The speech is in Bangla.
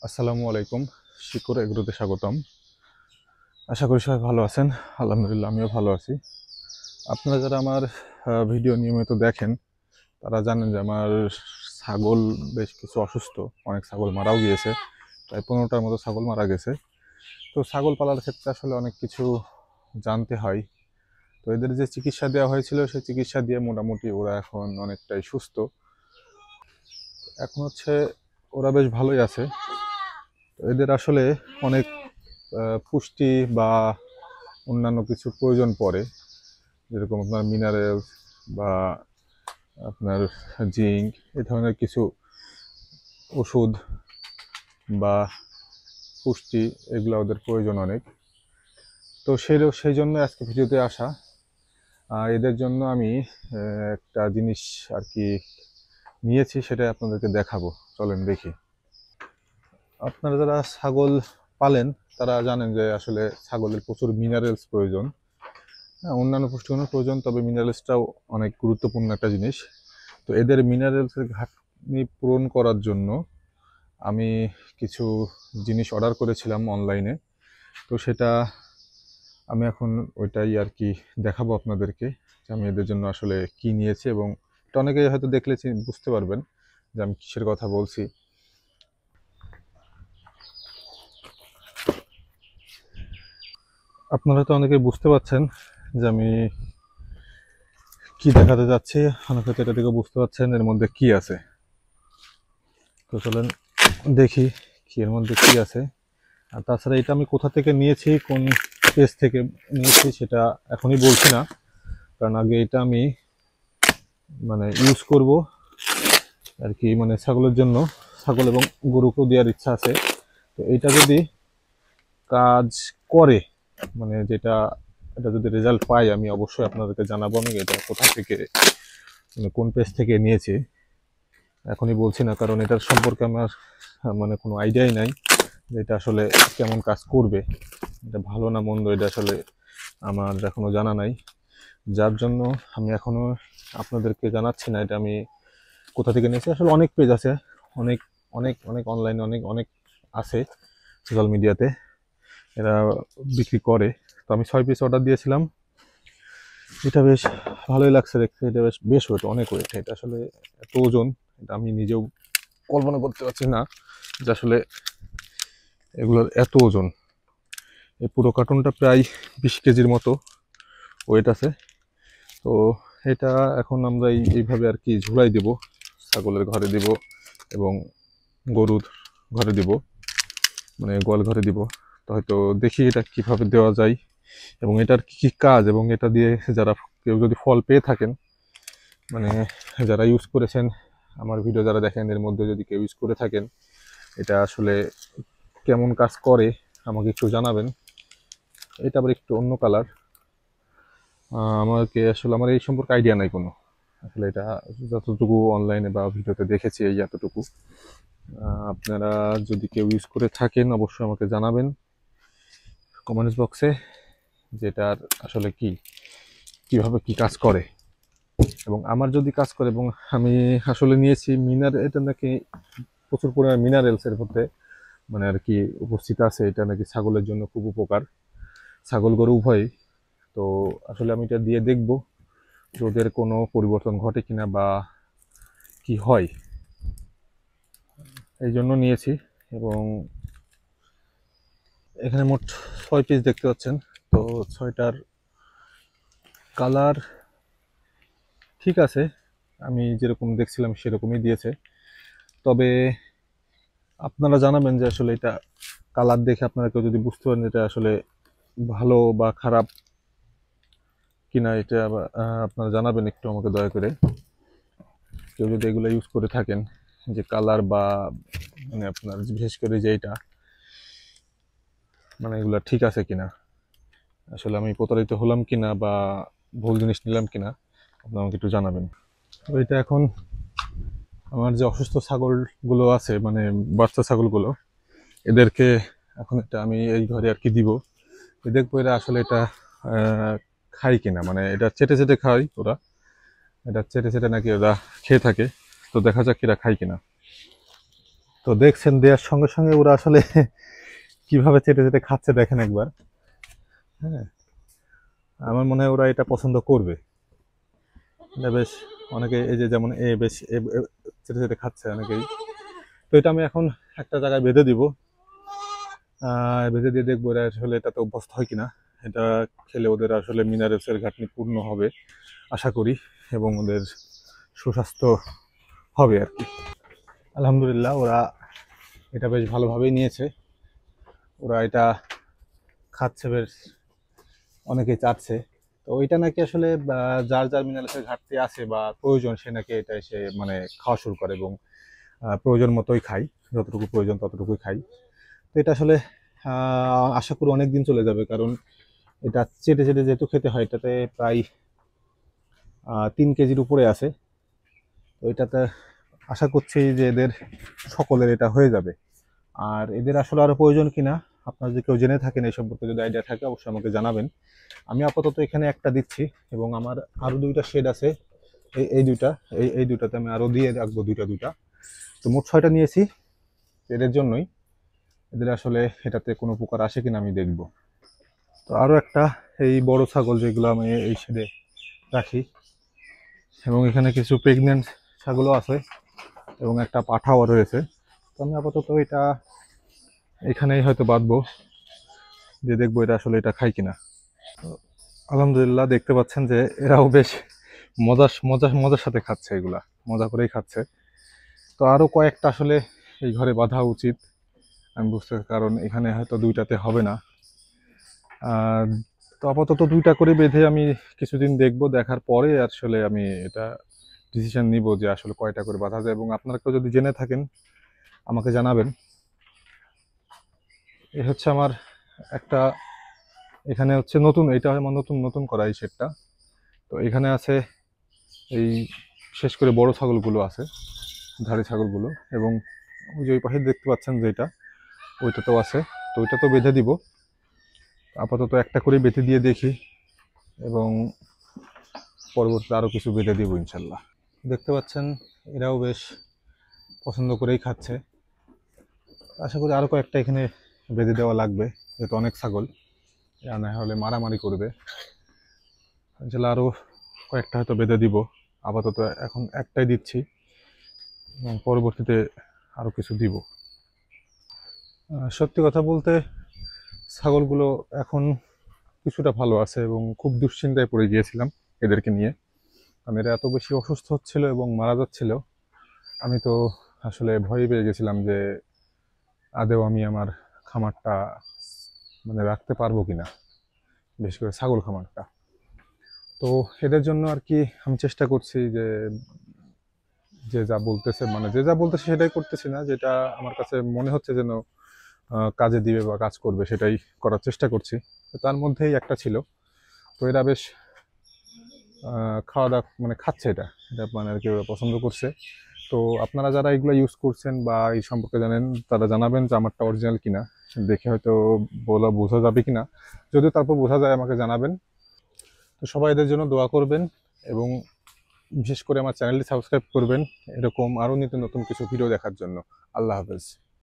আসসালামু আলাইকুম। শিকর এগ্রোতে স্বাগতম। আশা করি সবাই ভালো আছেন। আলহামদুলিল্লাহ আমিও ভালো আছি। আপনারা যারা আমার ভিডিও নিয়মিত দেখেন তারা জানেন যে আমার ছাগল বেশ কিছু অসুস্থ, অনেক ছাগল মারাও গিয়েছে, প্রায় 15টার মতো ছাগল মারা গেছে। তো ছাগল পালার ক্ষেত্রে আসলে অনেক কিছু জানতে হয়। তো এদের যে চিকিৎসা দেওয়া হয়েছিল সেই চিকিৎসা দিয়ে মোটামুটি ওরা এখন অনেকটাই সুস্থ। এখন হচ্ছে ওরা বেশ ভালোই আছে। তো এদের আসলে অনেক পুষ্টি বা অন্যান্য কিছুর প্রয়োজন পড়ে, যেরকম আপনার মিনারেলস বা আপনার জিঙ্ক, এই ধরনের কিছু ওষুধ বা পুষ্টি, এগুলো ওদের প্রয়োজন অনেক। তো সেই জন্য আজকে ভিডিওতে আসা। এদের জন্য আমি একটা জিনিস আর কি নিয়েছি, সেটাই আপনাদেরকে দেখাবো। চলেন দেখি। আপনারা যারা ছাগল পালেন তারা জানেন যে আসলে ছাগলের প্রচুর মিনারেলস প্রয়োজন। হ্যাঁ, অন্যান্য পুষ্টিগুণের প্রয়োজন, তবে মিনারেলসটাও অনেক গুরুত্বপূর্ণ একটা জিনিস। তো এদের মিনারেলসের ঘাটতি পূরণ করার জন্য আমি কিছু জিনিস অর্ডার করেছিলাম অনলাইনে। তো সেটা আমি এখন ওইটাই আর কি দেখাবো আপনাদেরকে, যে আমি এদের জন্য আসলে কি নিয়েছি। এবং এটা অনেকেই হয়তো দেখলে বুঝতে পারবেন যে আমি কিসের কথা বলছি। আপনারা তো অনেকে বুঝতে পারছেন যে আমি কি দেখাতে যাচ্ছি, অনেকে তো এটা থেকে বুঝতে পারছেন এর মধ্যে কি আছে। তো চলেন দেখি কি এর মধ্যে কি আছে। আর তাছাড়া এটা আমি কোথা থেকে নিয়েছি, কোন পেজ থেকে নিয়েছি, সেটা এখনই বলছি না, কারণ আগে এটা আমি মানে ইউজ করব আর কি, মানে ছাগলের জন্য, ছাগল এবং গরুকেও দেওয়ার ইচ্ছা আছে। তো এটা যদি কাজ করে, মানে যেটা, এটা যদি রেজাল্ট পাই আমি অবশ্যই আপনাদেরকে জানাবো আমি এটা কোথা থেকে, মানে কোন পেজ থেকে নিয়েছি। এখনই বলছি না, কারণ এটার সম্পর্কে আমার মানে কোনো আইডিয়াই নাই যে এটা আসলে কেমন কাজ করবে, এটা ভালো না মন্দ, এটা আসলে আমার এখনো জানা নাই। যার জন্য আমি এখনো আপনাদেরকে জানাচ্ছি না এটা আমি কোথা থেকে নিয়েছি। আসলে অনেক পেজ আছে, অনেক অনেক অনেক অনলাইনে অনেক অনেক আছে, সোশ্যাল মিডিয়াতে এরা বিক্রি করে। তো আমি 6 পিস অর্ডার দিয়েছিলাম। এটা বেশ ভালোই লাগছে দেখতে, এটা বেশ বেশ ওয়েট, অনেক ওয়েট। এটা আসলে এত ওজন, এটা আমি নিজেও কল্পনা করতে পারছি না যে আসলে এগুলোর এত ওজন। এই পুরো কার্টুনটা প্রায় 20 কেজির মতো ওয়েট আছে। তো এটা এখন আমরা এইভাবে আর কি ঝুলাই দিব, ছাগলের ঘরে দিব এবং গরুর ঘরে দিব, মানে গোয়াল ঘরে দিব। তো হয়তো দেখি এটা কিভাবে দেওয়া যায় এবং এটার কি কি কাজ, এবং এটা দিয়ে যারা কেউ যদি ফল পেয়ে থাকেন, মানে যারা ইউজ করেছেন, আমার ভিডিও যারা দেখেন এর মধ্যে যদি কেউ ইউজ করে থাকেন, এটা আসলে কেমন কাজ করে আমাকে একটু জানাবেন। এটা আবার একটু অন্য কালার। আমাকে আসলে আমার এই সম্পর্কে আইডিয়া নাই কোনো, আসলে এটা যতটুকু অনলাইনে বা ভিডিওতে দেখেছি এই এতটুকু। আপনারা যদি কেউ ইউজ করে থাকেন অবশ্যই আমাকে জানাবেন কমেন্টস বক্সে, যেটার আসলে কি, কিভাবে কি কাজ করে, এবং আমার যদি কাজ করে। এবং আমি আসলে নিয়েছি এটা নাকি প্রচুর পরিমাণে মিনারেলস এর মধ্যে মানে আর কি উপস্থিত আছে। এটা নাকি ছাগলের জন্য খুব উপকার, ছাগল গরু উভয়ই। তো আসলে আমি এটা দিয়ে দেখবো যে ওদের কোনো পরিবর্তন ঘটে কিনা বা কি হয়, এই জন্য নিয়েছি। এবং এখানে মোট 6 পিস দেখতে পাচ্ছেন। তো 6টার কালার ঠিক আছে, আমি যেরকম দেখছিলাম সেরকমই দিয়েছে। তবে আপনারা জানাবেন যে আসলে এটা কালার দেখে আপনারা কেউ যদি বুঝতে পারেন এটা আসলে ভালো বা খারাপ কিনা, এটা আপনারা জানাবেন একটু আমাকে দয়া করে। কেউ যদি এগুলো ইউজ করে থাকেন, যে কালার বা মানে আপনার বিশেষ করে যে এটা, মানে এগুলো ঠিক আছে কিনা, আসলে আমি প্রতারিত হলাম কিনা বা ভুল জিনিস নিলাম কিনা, আপনারা আমাকে একটু জানাবেন। তো এটা এখন আমার যে অসুস্থ ছাগলগুলো আছে, মানে বাচ্চা ছাগলগুলো, এদেরকে এখন এটা আমি এই ঘরে আর কি দিব। দেখবো এরা আসলে এটা খাই কিনা, মানে এটা চেটে চেটে খায় ওরা, এটা চেটে চেটে নাকি ওরা খেয়ে থাকে। তো দেখা যাক এরা খায় কিনা। তো দেখছেন দেওয়ার সঙ্গে সঙ্গে ওরা আসলে কিভাবে চেটে চেটে খাচ্ছে দেখেন একবার। হ্যাঁ, আমার মনে হয় ওরা এটা পছন্দ করবে। এটা বেশ অনেকে এই যে যেমন এ বেশ চেটে চেটে খাচ্ছে অনেকেই। তো এটা আমি এখন একটা জায়গায় বেঁধে দিব, বেঁধে দিয়ে দেখবো এরা আসলে এটাতে অভ্যস্ত হয় কিনা। এটা খেলে ওদের আসলে মিনারেলসের ঘাটতি পূর্ণ হবে আশা করি, এবং ওদের সুস্বাস্থ্য হবে আর কি। আলহামদুলিল্লাহ ওরা এটা বেশ ভালোভাবেই নিয়েছে। ওরা এটা খাচ্ছে, বেশ অনেকেই চাচ্ছে। তো ওইটা নাকি আসলে যার যার মিনারেলসের ঘাটতি আছে বা প্রয়োজন সে নাকি এটা এসে মানে খাওয়া শুরু করে, এবং প্রয়োজন মতোই খাই, যতটুকু প্রয়োজন ততটুকুই খাই। তো এটা আসলে আশা করি অনেক দিন চলে যাবে, কারণ এটা চেটে চেটে যেহেতু খেতে হয়, এটাতে প্রায় 3 কেজির উপরে আছে। তো এটাতে আশা করছি যে এদের সকলের এটা হয়ে যাবে। আর এদের আসলে আরও প্রয়োজন কিনা আপনারা যদি কেউ জেনে থাকেন এই সম্পর্কে, যদি আইডিয়া থাকে অবশ্যই আমাকে জানাবেন। আমি আপাতত এখানে একটা দিচ্ছি, এবং আমার আরও 2টা শেড আছে, এই দুইটা, এই দুইটাতে আমি আরও দিয়ে রাখবো দুইটা। তো মোট 6টা নিয়েছি এদের জন্যই। এদের আসলে এটাতে কোনো উপকার আসে কিনা আমি দেখব। তো আরও একটা এই বড় ছাগল যেগুলো আমি এই শেডে রাখি, এবং এখানে কিছু প্রেগনেন্ট ছাগলও আছে এবং একটা পাঠাও রয়েছে। তো আমি আপাতত এটা এখানেই হয়তো বাঁধবো, যে দেখবো এটা আসলে এটা খাই কিনা। আলহামদুলিল্লাহ দেখতে পাচ্ছেন যে এরাও বেশ মজার সাথে খাচ্ছে, এগুলা মজা করেই খাচ্ছে। তো আরো কয়েকটা আসলে এই ঘরে বাঁধা উচিত আমি বুঝতে, কারণ এখানে হয়তো 2টাতে হবে না। তো আপাতত 2টা করে বেঁধে আমি কিছুদিন দেখবো, দেখার পরে আসলে আমি এটা ডিসিশন নিব যে আসলে কয়টা করে বাঁধা যায়। এবং আপনারা কেউ যদি জেনে থাকেন আমাকে জানাবেন। এই হচ্ছে আমার একটা, এখানে হচ্ছে নতুন, এটা আমার নতুন করা এই শেডটা। তো এখানে আছে এই বিশেষ করে বড় ছাগলগুলো আছে, ধাড়ি ছাগলগুলো, এবং ওই যে ওই পাশে দেখতে পাচ্ছেন যেটা, ওইটাতেও আছে। তো ওইটা তো বেঁধে দিব, আপাতত একটা করে বেঁধে দিয়ে দেখি, এবং পরবর্তীতে আরও কিছু বেঁধে দিব ইনশাল্লাহ। দেখতে পাচ্ছেন এরাও বেশ পছন্দ করেই খাচ্ছে। আশা করি আরও কয়েকটা এখানে বেঁধে দেওয়া লাগবে, যেহেতু অনেক ছাগল, না হলে মারামারি করবে। ইনশাল্লাহ আরও কয়েকটা হয়তো বেঁধে দিব। আপাতত এখন একটাই দিচ্ছি, এবং পরবর্তীতে আরও কিছু দিব। সত্যি কথা বলতে ছাগলগুলো এখন কিছুটা ভালো আছে, এবং খুব দুশ্চিন্তায় পড়ে গিয়েছিলাম এদেরকে নিয়ে, কারণ এরা এত বেশি অসুস্থ হচ্ছিল এবং মারা যাচ্ছিল। আমি তো আসলে ভয় পেয়ে গেছিলাম যে আদেও আমি আমার খামারটা মানে রাখতে পারবো কিনা, বিশেষ করে ছাগল খামারটা। তো এদের জন্য আর কি আমি চেষ্টা করছি যে যে যা বলতেছে, মানে যে যা বলতেছে সেটাই করতেছি না, যেটা আমার কাছে মনে হচ্ছে যেন কাজে দিবে বা কাজ করবে সেটাই করার চেষ্টা করছি। তো তার মধ্যেই একটা ছিল। তো এরা বেশ খাওয়া দাওয়া মানে খাচ্ছে, এটা এটা মানে আর কি ওরা পছন্দ করছে। তো আপনারা যারা এগুলো ইউজ করছেন বা এই সম্পর্কে জানেন, তারা জানাবেন যে আমারটা অরিজিনাল কিনা, দেখে হয়তো বোঝা যাবে কিনা। যদিও তারপর বোঝা যায় আমাকে জানাবেন। তো সবাই এদের জন্য দোয়া করবেন, এবং বিশেষ করে আমার চ্যানেলটি সাবস্ক্রাইব করবেন এরকম আরও নিত্য নতুন কিছু ভিডিও দেখার জন্য। আল্লাহ হাফেজ।